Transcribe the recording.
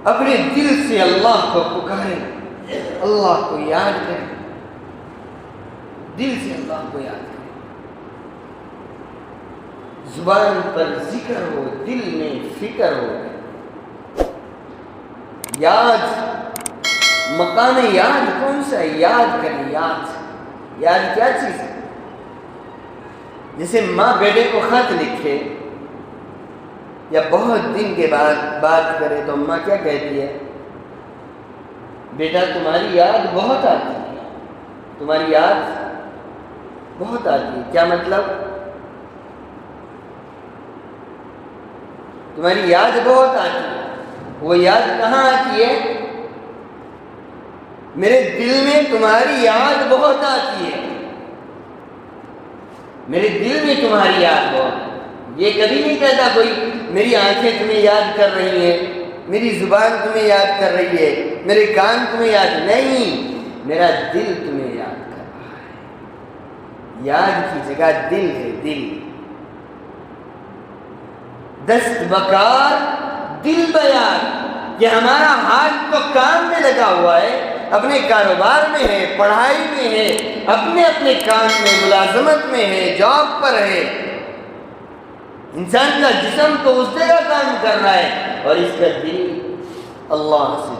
اپنے دل سے اللہ کو پکاریں، اللہ کو یاد کریں، دل سے اللہ کو یاد کریں، زبان پر ذکر ہو، دل میں فکر ہو۔ یاد، مقام یاد کون سا ہے؟ یاد کریں، یاد کیا چیز ہے؟ جیسے ماں بیٹے کو خط لکھے یا بہت دن کے بعد بات کرے تو ماں کیا کہتی ہے؟ بیٹا تمہاری یاد بہت آتی ہے، تمہاری یاد بہت آتی ہے۔ کیا مطلب؟ تمہاری یاد بہت آتی ہے۔ وہ یاد کہاں آتی ہے؟ میرے دل میں تمہاری یاد بہت آتی ہے، میرے دل میں تمہاری یاد بہت ہے۔ یہ کبھی نہیں کہتا کوئی میری آنکھیں تمہیں یاد کر رہی ہیں، میری زبان تمہیں یاد کر رہی ہے، میرے کان تمہیں یاد نہیں، میرا دل تمہیں یاد کر رہا ہے۔ یاد کی جگہ دل ہے، دل۔ دست بکار دل بیار، یہ ہمارا ہاتھ تو کام میں لگا ہوا ہے، اپنے کاروبار میں ہے، پڑھائی میں ہے، اپنے کام میں، ملازمت میں ہے، جاب پر ہے۔ انسان کا جسم تو اس جگہ کام کر رہا ہے اور اس کا دل اللہ سے